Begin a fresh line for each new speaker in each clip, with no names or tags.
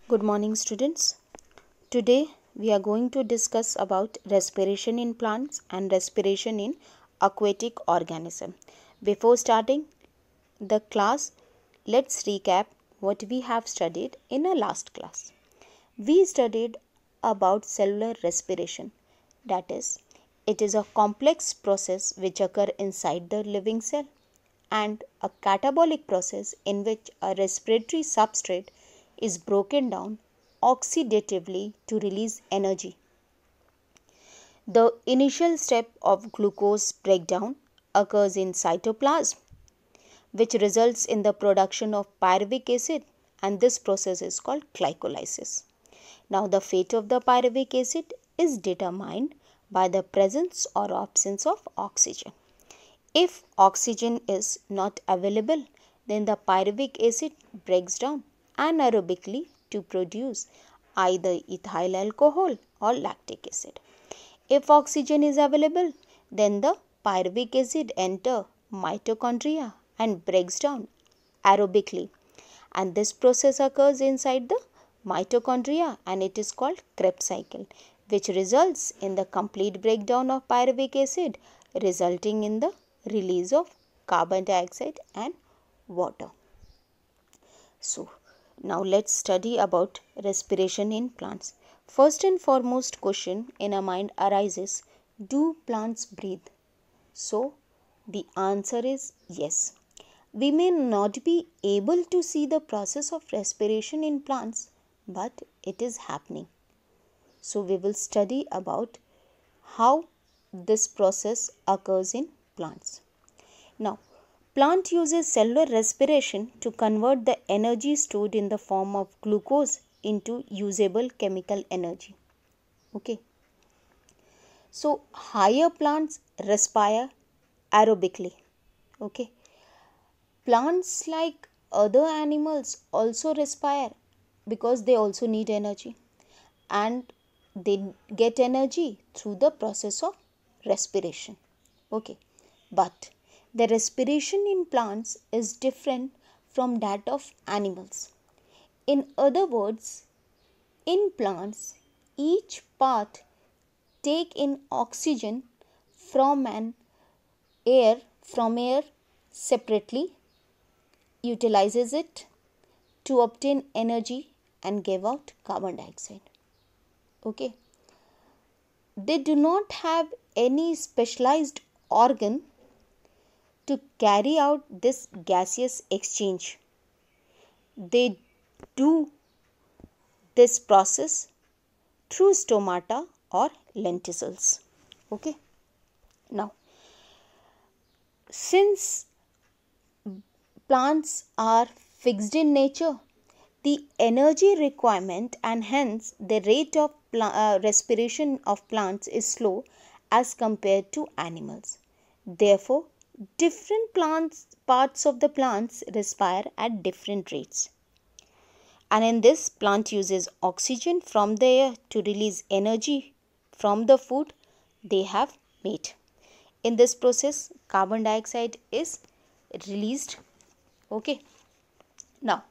Good morning, students. Today we are going to discuss about respiration in plants and respiration in aquatic organism. Before starting the class, let's recap what we have studied in our last class. We studied about cellular respiration. That is, it is a complex process which occurs inside the living cell and a catabolic process in which a respiratory substrate is broken down oxidatively to release energy. The initial step of glucose breakdown occurs in cytoplasm, which results in the production of pyruvic acid, and this process is called glycolysis. Now, the fate of the pyruvic acid is determined by the presence or absence of oxygen. If oxygen is not available, then the pyruvic acid breaks down anaerobically to produce either ethyl alcohol or lactic acid. If oxygen is available, then the pyruvic acid enters mitochondria and breaks down aerobically. And this process occurs inside the mitochondria and it is called Krebs cycle, which results in the complete breakdown of pyruvic acid, resulting in the release of carbon dioxide and water. So, now let's study about respiration in plants. First and foremost question in our mind arises, do plants breathe? So, the answer is yes. We may not be able to see the process of respiration in plants, but it is happening. So, we will study about how this process occurs in plants. Now, plant uses cellular respiration to convert the energy stored in the form of glucose into usable chemical energy. Okay. So, higher plants respire aerobically. Okay. Plants like other animals also respire because they also need energy, and they get energy through the process of respiration. Okay. But the respiration in plants is different from that of animals. In other words, in plants, each part take in oxygen from air separately, utilizes it to obtain energy and give out carbon dioxide. Okay. They do not have any specialized organ to carry out this gaseous exchange. They do this process through stomata or lenticels. Okay. Now, since plants are fixed in nature, the energy requirement and hence the rate of respiration of plants is slow as compared to animals. Therefore, different parts of the plants respire at different rates. And in this, plant uses oxygen from the air to release energy from the food they have made. In this process, carbon dioxide is released. Okay. Now,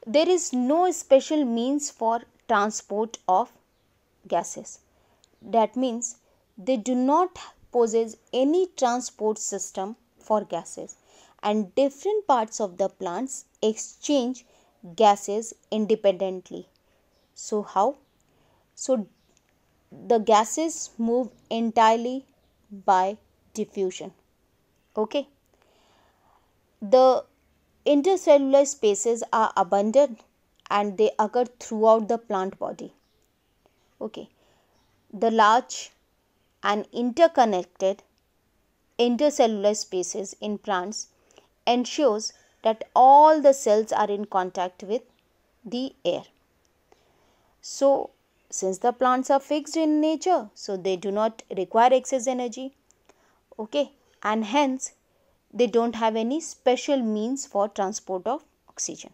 there is no special means for transport of gases. That means they do not possess any transport system for gases, and different parts of the plants exchange gases independently. So how? So the gases move entirely by diffusion. Okay. The intercellular spaces are abundant and they occur throughout the plant body. Okay. The large and interconnected intercellular spaces in plants ensures that all the cells are in contact with the air. So, since the plants are fixed in nature, so they do not require excess energy. Okay. And hence, they don't have any special means for transport of oxygen.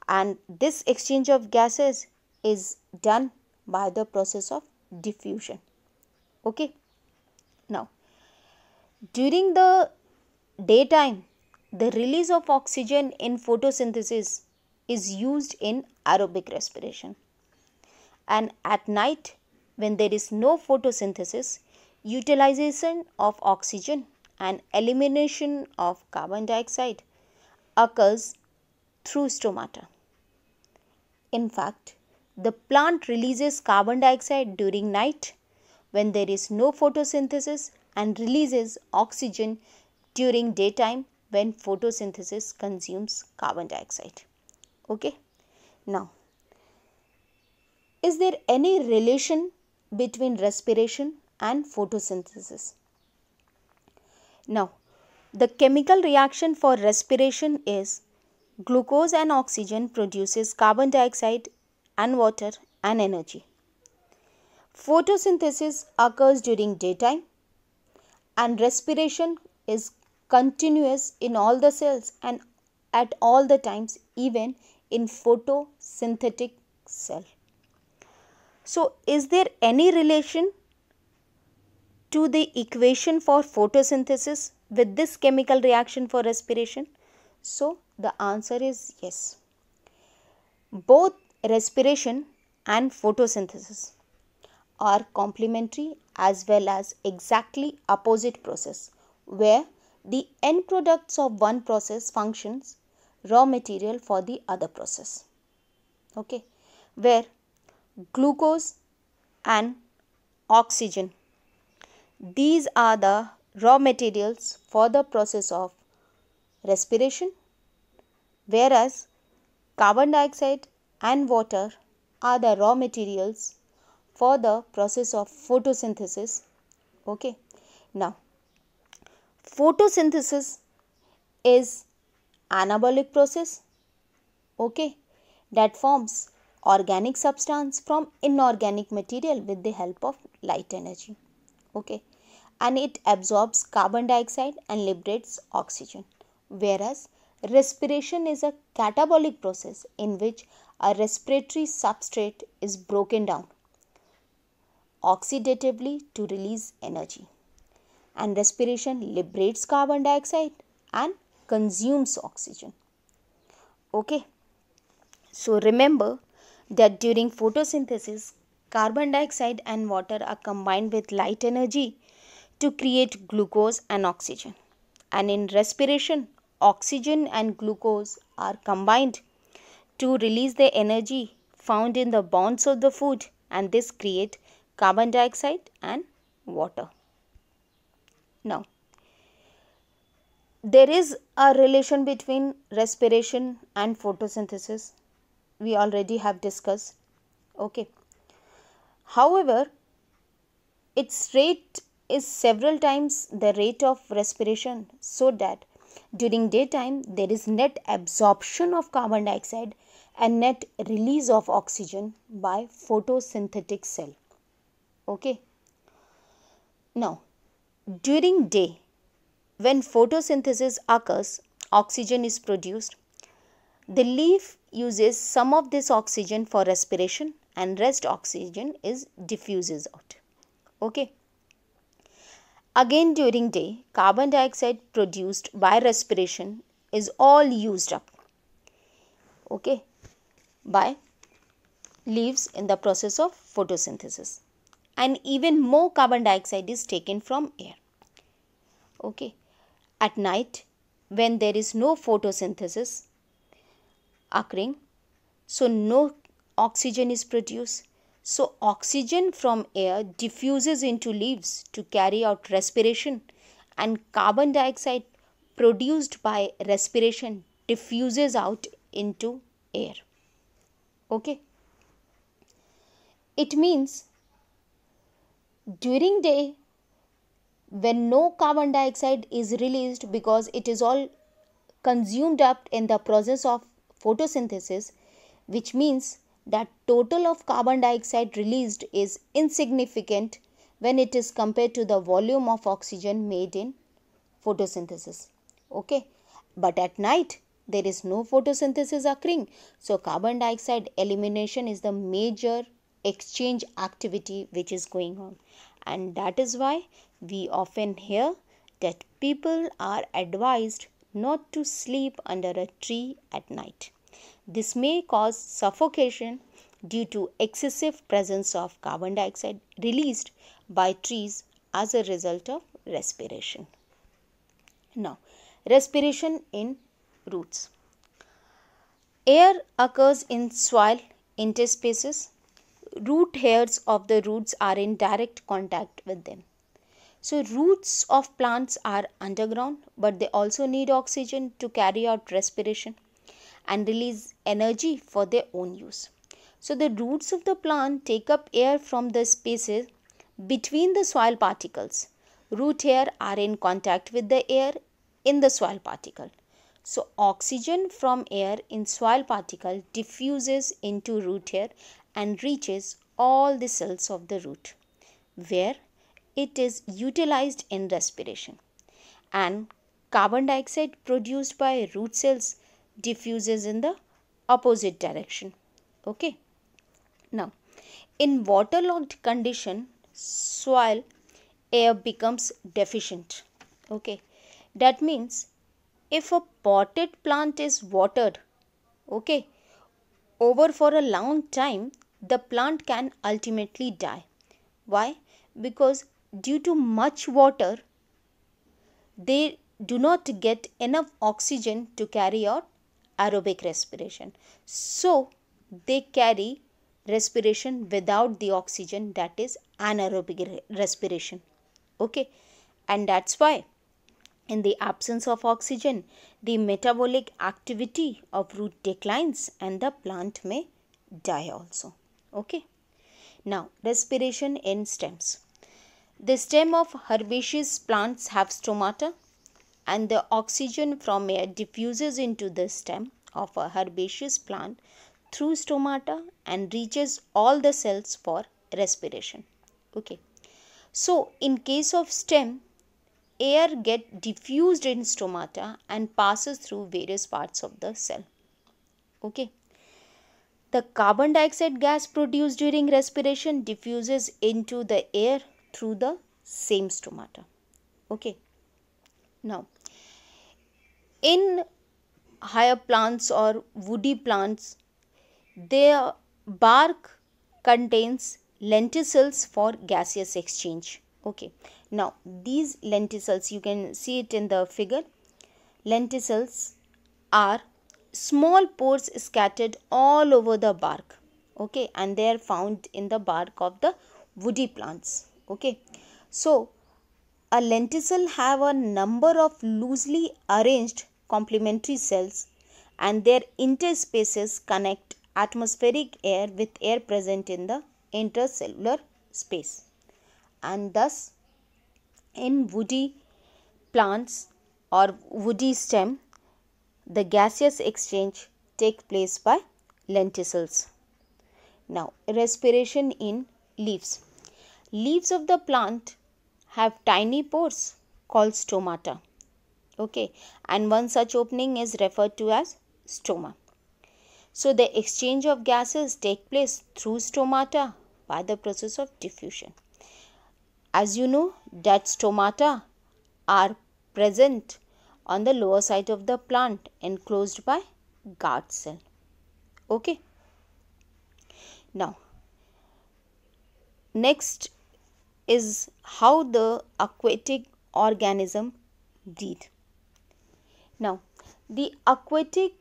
And this exchange of gases is done by the process of diffusion. Okay. Now, during the daytime, the release of oxygen in photosynthesis is used in aerobic respiration. And at night, when there is no photosynthesis, utilization of oxygen and elimination of carbon dioxide occurs through stomata. In fact, the plant releases carbon dioxide during night when there is no photosynthesis and releases oxygen during daytime when photosynthesis consumes carbon dioxide. Okay. Now, is there any relation between respiration and photosynthesis? Now, the chemical reaction for respiration is glucose and oxygen produces carbon dioxide and water and energy. Photosynthesis occurs during daytime and respiration is continuous in all the cells and at all the times, even in photosynthetic cell. So, is there any relation to the equation for photosynthesis with this chemical reaction for respiration? So, the answer is yes. Both respiration and photosynthesis are complementary as well as exactly opposite process, where the end products of one process functions raw material for the other process. Okay, where glucose and oxygen, these are the raw materials for the process of respiration, whereas carbon dioxide and water are the raw materials for the process of photosynthesis. Okay. Now, photosynthesis is anabolic process, okay, that forms organic substance from inorganic material with the help of light energy. Okay. And it absorbs carbon dioxide and liberates oxygen. Whereas respiration is a catabolic process in which a respiratory substrate is broken down oxidatively to release energy. And respiration liberates carbon dioxide and consumes oxygen. Okay. So remember that during photosynthesis, carbon dioxide and water are combined with light energy to create glucose and oxygen. And in respiration, oxygen and glucose are combined to release the energy found in the bonds of the food, and this create carbon dioxide and water. Now, there is a relation between respiration and photosynthesis. We already have discussed. Okay. However, its rate is several times the rate of respiration, so that during daytime there is net absorption of carbon dioxide and net release of oxygen by photosynthetic cell. Okay. Now, during day, when photosynthesis occurs, oxygen is produced. The leaf uses some of this oxygen for respiration and rest oxygen is diffuses out. Okay. Again during day, carbon dioxide produced by respiration is all used up. Okay. By leaves in the process of photosynthesis. And even more carbon dioxide is taken from air. Okay. At night, when there is no photosynthesis occurring, so no oxygen is produced. So oxygen from air diffuses into leaves to carry out respiration, and carbon dioxide produced by respiration diffuses out into air. Okay. It means during day, when no carbon dioxide is released because it is all consumed up in the process of photosynthesis, which means that total of carbon dioxide released is insignificant when it is compared to the volume of oxygen made in photosynthesis. Okay. But at night, there is no photosynthesis occurring. So carbon dioxide elimination is the major exchange activity which is going on. And that is why we often hear that people are advised not to sleep under a tree at night. This may cause suffocation due to excessive presence of carbon dioxide released by trees as a result of respiration. Now, respiration in roots. Air occurs in soil interspaces. Root hairs of the roots are in direct contact with them. So, roots of plants are underground, but they also need oxygen to carry out respiration and release energy for their own use. So, the roots of the plant take up air from the spaces between the soil particles. Root hair are in contact with the air in the soil particle. So, oxygen from air in soil particle diffuses into root hair and reaches all the cells of the root, where it is utilized in respiration. And carbon dioxide produced by root cells diffuses in the opposite direction. Okay. Now, in waterlogged condition, soil air becomes deficient. Okay. That means if a potted plant is watered, okay, over for a long time, the plant can ultimately die. Why? Because due to much water, they do not get enough oxygen to carry out aerobic respiration. So, they carry respiration without the oxygen, that is anaerobic respiration. Okay, and that's why in the absence of oxygen, the metabolic activity of root declines and the plant may die also. Okay. Now, respiration in stems. The stem of herbaceous plants have stomata, and the oxygen from air diffuses into the stem of a herbaceous plant through stomata and reaches all the cells for respiration. Okay. So, in case of stem, air get diffused in stomata and passes through various parts of the cell. Okay. The carbon dioxide gas produced during respiration diffuses into the air through the same stomata. Okay. Now, in higher plants or woody plants, their bark contains lenticels for gaseous exchange. Okay. Now, these lenticels, you can see it in the figure. Lenticels are small pores scattered all over the bark. Okay. And they are found in the bark of the woody plants. Okay. So, a lenticel have a number of loosely arranged complementary cells, and their interspaces connect atmospheric air with air present in the intercellular space. And thus, in woody plants or woody stem, the gaseous exchange takes place by lenticels. Now, respiration in leaves. Leaves of the plant have tiny pores called stomata. Okay, and one such opening is referred to as stoma. So, the exchange of gases take place through stomata by the process of diffusion. As you know, that stomata are present on the lower side of the plant enclosed by guard cell. Okay. Now, next is how the aquatic organism breathe. Now, the aquatic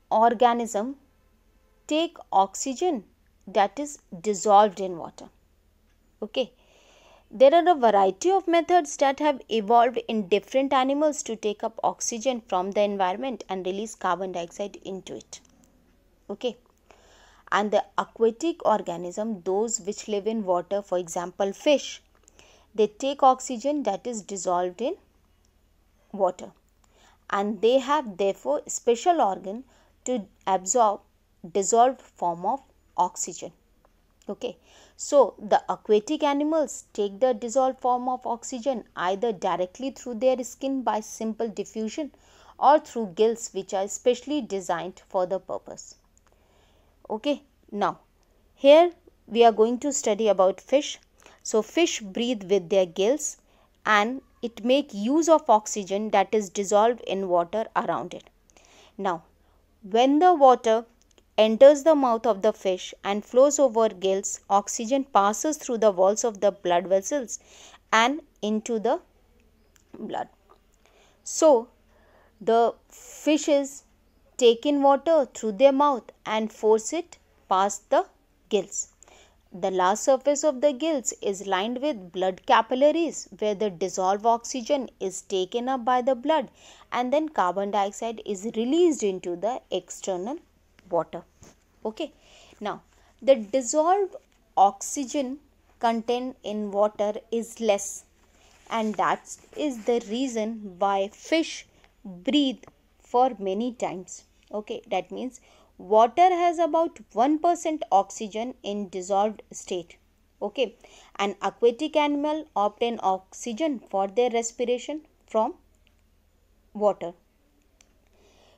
organism take oxygen that is dissolved in water. Okay. There are a variety of methods that have evolved in different animals to take up oxygen from the environment and release carbon dioxide into it. Okay. And the aquatic organism, those which live in water, for example fish, they take oxygen that is dissolved in water, and they have therefore special organ to absorb dissolved form of oxygen. Okay. So, the aquatic animals take the dissolved form of oxygen either directly through their skin by simple diffusion or through gills which are specially designed for the purpose. Okay. Now, here we are going to study about fish. So, fish breathe with their gills and it make use of oxygen that is dissolved in water around it. Now, when the water enters the mouth of the fish and flows over gills, oxygen passes through the walls of the blood vessels and into the blood. So, the fishes take in water through their mouth and force it past the gills. The last surface of the gills is lined with blood capillaries where the dissolved oxygen is taken up by the blood and then carbon dioxide is released into the external water. Okay. Now, the dissolved oxygen content in water is less, and that is the reason why fish breathe for many times. Okay, that means water has about 1% oxygen in dissolved state. Okay, an aquatic animal obtain oxygen for their respiration from water.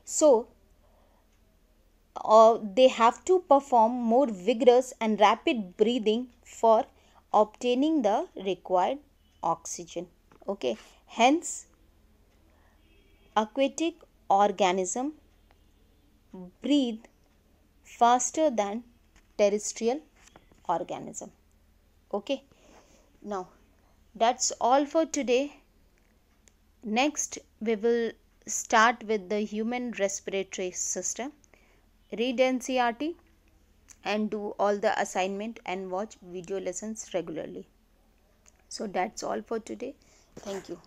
So, they have to perform more vigorous and rapid breathing for obtaining the required oxygen. Okay, hence aquatic organism breathe faster than terrestrial organism. Okay, now that's all for today. Next we will start with the human respiratory system. Read NCERT and do all the assignment and watch video lessons regularly. So that's all for today. Thank you.